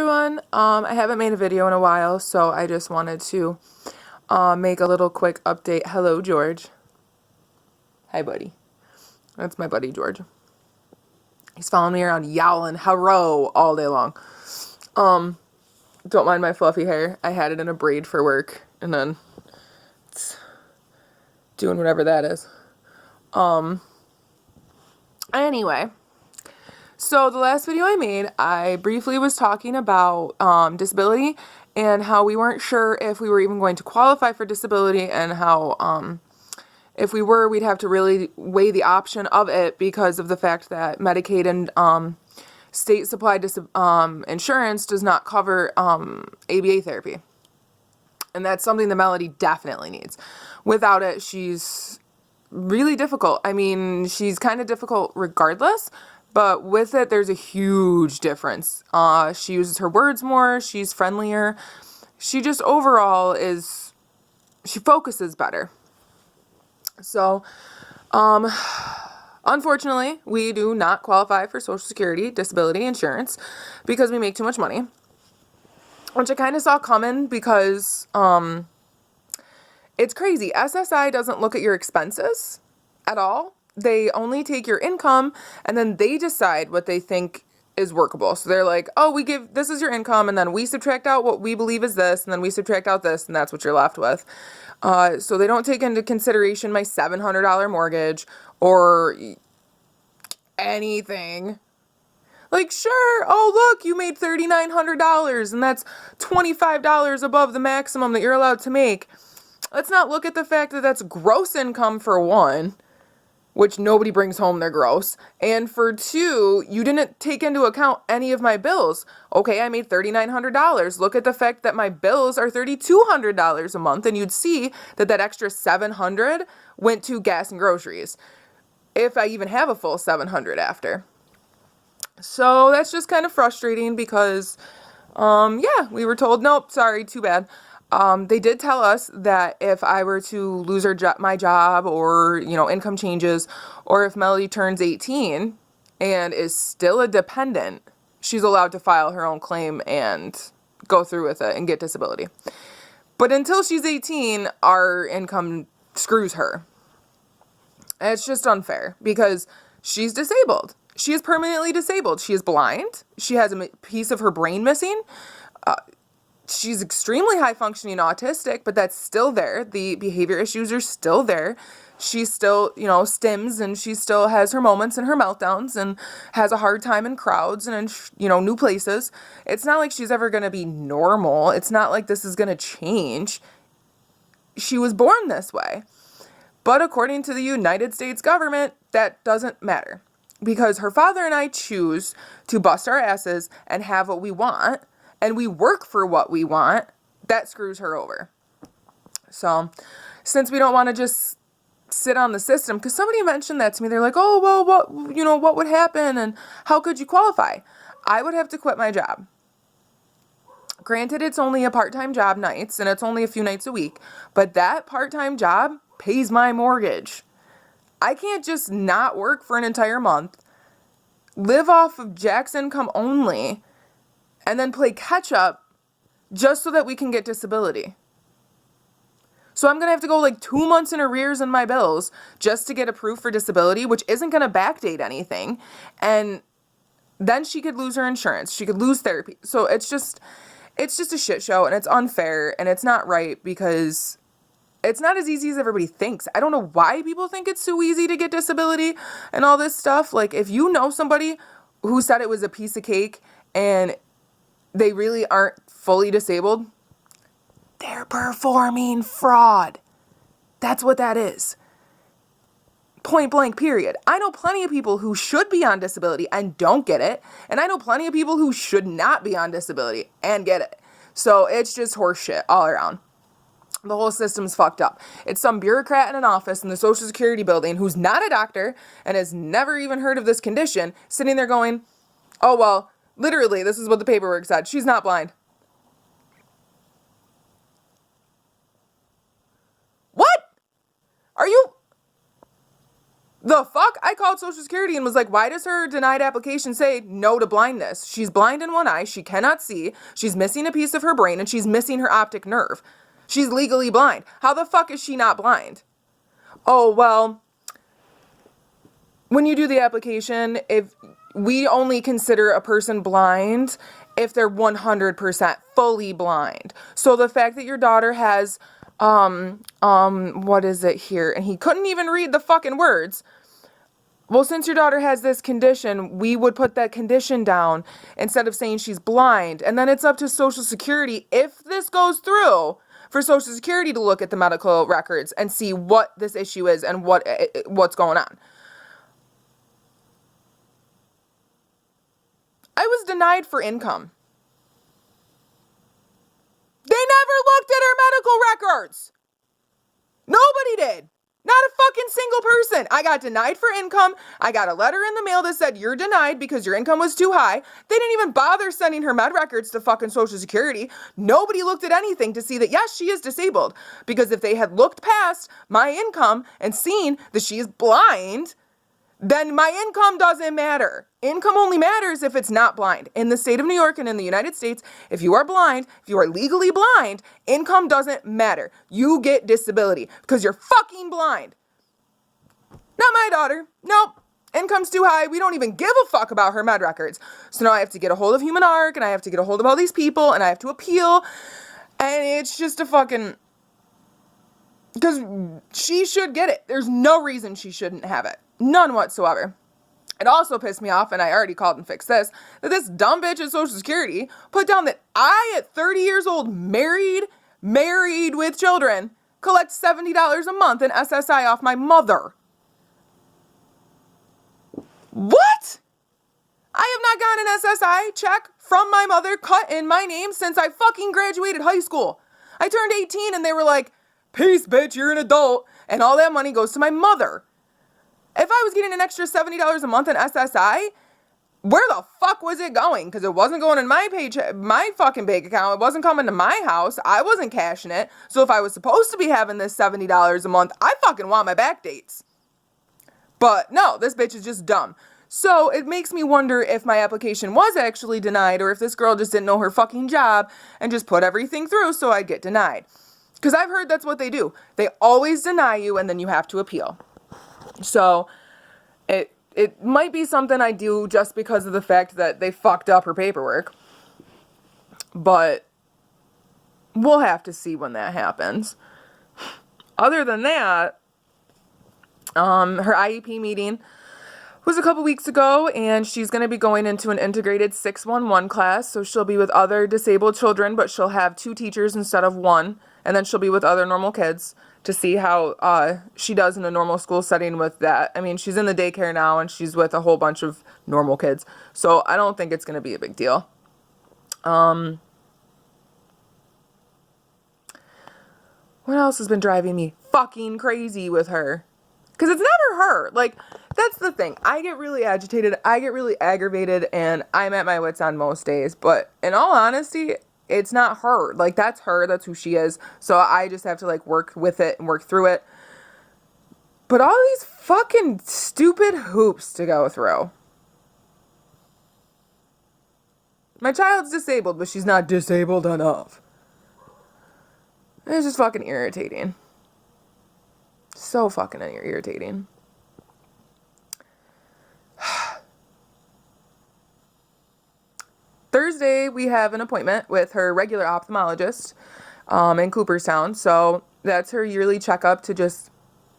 everyone. I haven't made a video in a while, so I just wanted to make a little quick update. Hello, George. Hi, buddy. That's my buddy, George. He's following me around yowling hello all day long. Don't mind my fluffy hair. I had it in a braid for work, and then it's doing whatever that is. Anyway. So the last video I made, I briefly was talking about disability and how we weren't sure if we were even going to qualify for disability, and how if we were, we'd have to really weigh the option of it because of the fact that Medicaid and state supplied insurance does not cover ABA therapy. And that's something that Melody definitely needs. Without it, she's really difficult. I mean, she's kind of difficult regardless. But with it, there's a huge difference. She uses her words more. She's friendlier. She just overall she focuses better. So, unfortunately, we do not qualify for Social Security disability insurance because we make too much money. Which I kind of saw coming because it's crazy. SSI doesn't look at your expenses at all. They only take your income, and then they decide what they think is workable. So they're like, oh, this is your income, and then we subtract out what we believe is this, and then we subtract out this, and that's what you're left with. So they don't take into consideration my $700 mortgage or anything. Like, sure, oh, look, you made $3,900, and that's $25 above the maximum that you're allowed to make. Let's not look at the fact that that's gross income for one, which nobody brings home their gross. And for two, you didn't take into account any of my bills. Okay, I made $3,900. Look at the fact that my bills are $3,200 a month, and you'd see that that extra $700 went to gas and groceries, if I even have a full $700 after. So that's just kind of frustrating because, we were told, nope, sorry, too bad. They did tell us that if I were to lose my job or, income changes, or if Melody turns 18 and is still a dependent, she's allowed to file her own claim and go through with it and get disability. But until she's 18, our income screws her. And it's just unfair because she's disabled. She is permanently disabled. She is blind. She has a piece of her brain missing. She's extremely high functioning autistic, but that's still there. The behavior issues are still there. She still, stims, and she still has her moments and her meltdowns and has a hard time in crowds and in, new places. It's not like she's ever going to be normal. It's not like this is going to change. She was born this way. But according to the United States government, that doesn't matter because her father and I choose to bust our asses and have what we want. And we work for what we want, that screws her over. So, since we don't want to just sit on the system, because somebody mentioned that to me, they're like, oh, well, what would happen and how could you qualify? I would have to quit my job. Granted, it's only a part-time job nights, and it's only a few nights a week, but that part-time job pays my mortgage. I can't just not work for an entire month, live off of Jack's income only, and then play catch up just so that we can get disability. So I'm going to have to go 2 months in arrears in my bills just to get approved for disability, which isn't going to backdate anything. And then she could lose her insurance. She could lose therapy. So it's just a shit show, and it's unfair, and it's not right because it's not as easy as everybody thinks. I don't know why people think it's so easy to get disability and all this stuff. If you know somebody who said it was a piece of cake and they really aren't fully disabled, they're performing fraud. That's what that is. Point blank, period. I know plenty of people who should be on disability and don't get it. And I know plenty of people who should not be on disability and get it. So it's just horse shit all around. The whole system's fucked up. It's some bureaucrat in an office in the Social Security building who's not a doctor and has never even heard of this condition, sitting there going, oh, well, literally, this is what the paperwork said. She's not blind. What? Are you? The fuck? I called Social Security and was like, why does her denied application say no to blindness? She's blind in one eye, she cannot see, she's missing a piece of her brain, and she's missing her optic nerve. She's legally blind. How the fuck is she not blind? Oh, well, when you do the application, if we only consider a person blind if they're 100% fully blind. So the fact that your daughter has what is it here? And he couldn't even read the fucking words. Well, since your daughter has this condition, we would put that condition down instead of saying she's blind. And then it's up to Social Security, if this goes through, for Social Security to look at the medical records and see what this issue is and what's going on. I was denied for income. They never looked at her medical records. Nobody did. Not a fucking single person. I got denied for income. I got a letter in the mail that said you're denied because your income was too high. They didn't even bother sending her med records to fucking Social Security. Nobody looked at anything to see that, yes, she is disabled. Because if they had looked past my income and seen that she is blind, then my income doesn't matter. Income only matters if it's not blind. In the state of New York and in the United States, if you are blind, if you are legally blind, income doesn't matter. You get disability because you're fucking blind. Not my daughter. Nope. Income's too high. We don't even give a fuck about her med records. So now I have to get a hold of Human Arc and I have to get a hold of all these people and I have to appeal. And it's just a fucking... Because she should get it. There's no reason she shouldn't have it. None whatsoever. It also pissed me off, and I already called and fixed this, that this dumb bitch at Social Security put down that I, at 30 years old, married with children, collect $70 a month in SSI off my mother. What? I have not gotten an SSI check from my mother cut in my name since I fucking graduated high school. I turned 18 and they were like, peace, bitch, you're an adult, and all that money goes to my mother. If I was getting an extra $70 a month in SSI, where the fuck was it going? Because it wasn't going in my paycheck, my fucking bank account. It wasn't coming to my house. I wasn't cashing it. So if I was supposed to be having this $70 a month, I fucking want my back dates. But no, this bitch is just dumb. So it makes me wonder if my application was actually denied or if this girl just didn't know her fucking job and just put everything through so I'd get denied. Because I've heard that's what they do. They always deny you and then you have to appeal. So it might be something I do just because of the fact that they fucked up her paperwork. But we'll have to see when that happens. Other than that, her IEP meeting was a couple weeks ago, and she's going to be going into an integrated 611 class. So she'll be with other disabled children, but she'll have 2 teachers instead of 1. And then she'll be with other normal kids to see how she does in a normal school setting with that. I mean, she's in the daycare now, and she's with a whole bunch of normal kids. So I don't think it's going to be a big deal. What else has been driving me fucking crazy with her? Because it's never her. Like, that's the thing. I get really agitated. I get really aggravated, and I'm at my wits' end most days. But in all honesty, it's not her. Like, that's her. That's who she is. So I just have to, like, work with it and work through it. But all these fucking stupid hoops to go through. My child's disabled, but she's not disabled enough. It's just fucking irritating. So fucking irritating. Thursday, we have an appointment with her regular ophthalmologist in Cooperstown. So that's her yearly checkup to just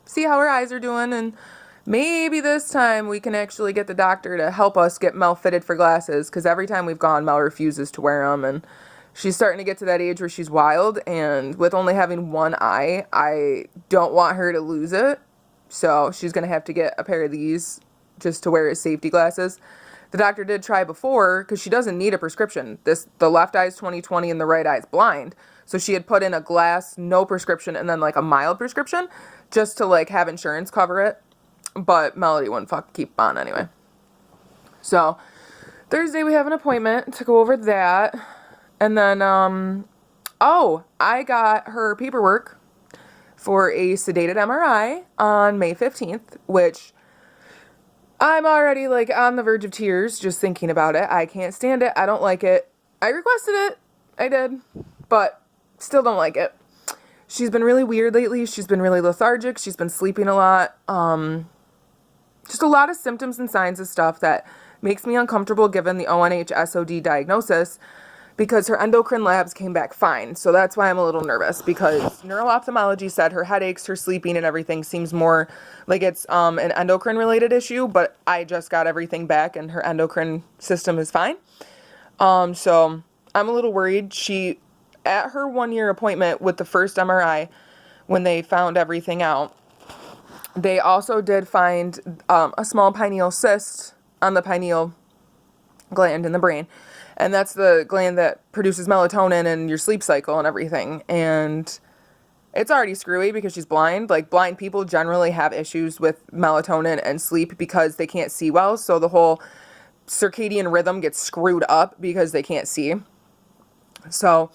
see how her eyes are doing. And maybe this time we can actually get the doctor to help us get Mel fitted for glasses. Because every time we've gone, Mel refuses to wear them. And she's starting to get to that age where she's wild. And with only having one eye, I don't want her to lose it. So she's going to have to get a pair of these just to wear as safety glasses. The doctor did try before, because she doesn't need a prescription. The left eye is 20/20 and the right eye is blind. So she had put in a glass, no prescription, and then like a mild prescription, just to like have insurance cover it. But Melody wouldn't keep on anyway. So Thursday we have an appointment to go over that. And then, I got her paperwork for a sedated MRI on May 15th, which I'm already like on the verge of tears just thinking about it. I can't stand it. I don't like it. I requested it. I did. But still don't like it. She's been really weird lately. She's been really lethargic. She's been sleeping a lot. Just a lot of symptoms and signs of stuff that makes me uncomfortable given the ONH SOD diagnosis, because her endocrine labs came back fine. So that's why I'm a little nervous, because neuro-ophthalmology said her headaches, her sleeping, and everything seems more like it's an endocrine related issue, but I just got everything back and her endocrine system is fine. So I'm a little worried. She, at her 1-year appointment with the first MRI, when they found everything out, they also did find a small pineal cyst on the pineal gland in the brain. And that's the gland that produces melatonin and your sleep cycle and everything. And it's already screwy because she's blind. Like, blind people generally have issues with melatonin and sleep because they can't see well. So the whole circadian rhythm gets screwed up because they can't see. So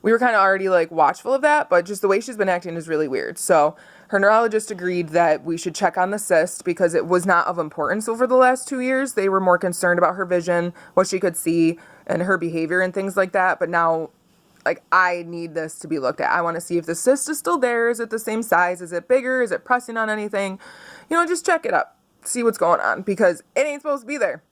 we were kind of already like watchful of that, but just the way she's been acting is really weird. So her neurologist agreed that we should check on the cyst because it was not of importance over the last 2 years. They were more concerned about her vision, what she could see, and her behavior and things like that. But now, like, I need this to be looked at. I want to see if the cyst is still there. Is it the same size? Is it bigger? Is it pressing on anything? You know, just check it up. See what's going on, because it ain't supposed to be there.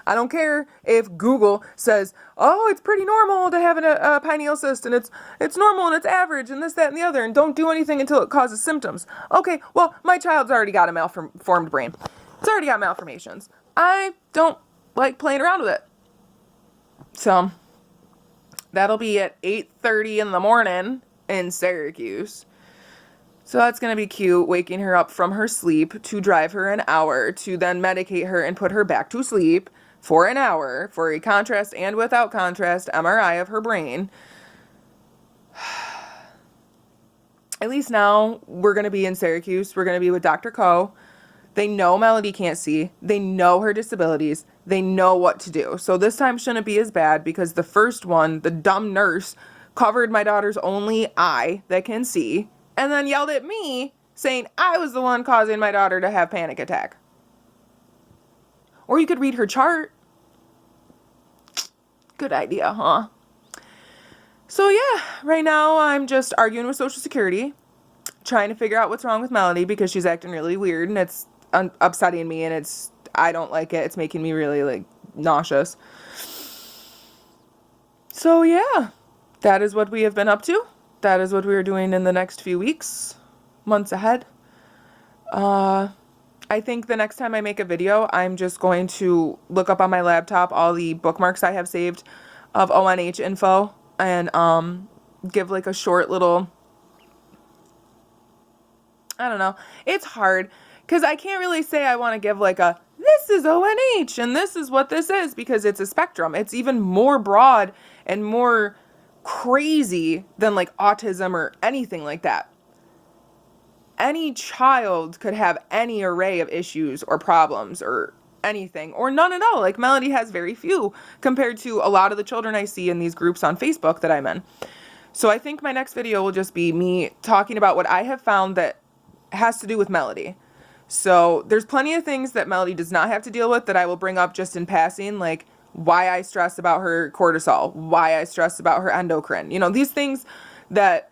I don't care if Google says, oh, it's pretty normal to have a pineal cyst, and it's normal and it's average and this, that, and the other, and don't do anything until it causes symptoms. Okay, well, my child's already got a malformed brain. It's already got malformations. I don't like playing around with it. So that'll be at 8:30 in the morning in Syracuse. So that's going to be cute, waking her up from her sleep to drive her an hour, to then medicate her and put her back to sleep for an hour for a contrast and without contrast MRI of her brain. At least now we're going to be in Syracuse. We're going to be with Dr. Ko. They know Melody can't see. They know her disabilities. They know what to do. So this time shouldn't be as bad, because the first one, the dumb nurse, covered my daughter's only eye that can see and then yelled at me saying I was the one causing my daughter to have panic attack. Or you could read her chart. Good idea, huh? So yeah, right now I'm just arguing with Social Security, trying to figure out what's wrong with Melody, because she's acting really weird and it's upsetting me, and I don't like it. It's making me really like nauseous. So yeah, that is what we have been up to. That is what we are doing in the next few weeks, months ahead. I think the next time I make a video, I'm just going to look up on my laptop all the bookmarks I have saved of ONH info and give like a short little, I don't know. It's hard because I can't really say I want to give like a, this is ONH and this is what this is, because it's a spectrum. It's even more broad and more crazy than like autism or anything like that. Any child could have any array of issues or problems or anything, or none at all. Like, Melody has very few compared to a lot of the children I see in these groups on Facebook that I'm in. So I think my next video will just be me talking about what I have found that has to do with Melody. So there's plenty of things that Melody does not have to deal with that I will bring up just in passing, like why I stress about her cortisol, why I stress about her endocrine. You know, these things that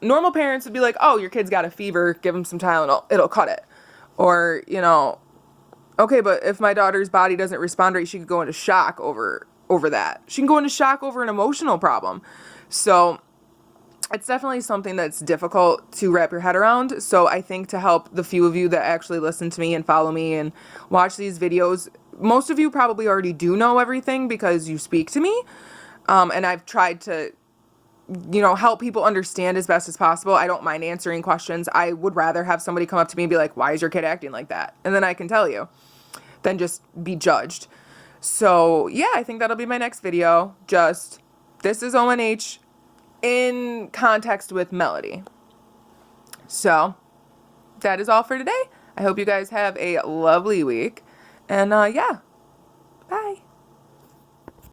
normal parents would be like, oh, your kid's got a fever, give him some Tylenol, it'll cut it. Or, you know, okay, but if my daughter's body doesn't respond right, she could go into shock over that. She can go into shock over an emotional problem. So it's definitely something that's difficult to wrap your head around. So I think to help the few of you that actually listen to me and follow me and watch these videos, most of you probably already do know everything because you speak to me. And I've tried to, you know, help people understand as best as possible. I don't mind answering questions. I would rather have somebody come up to me and be like, why is your kid acting like that? And then I can tell you, than just be judged. So yeah, I think that'll be my next video. Just, this is ONH in context with Melody. So that is all for today. I hope you guys have a lovely week. And yeah, bye.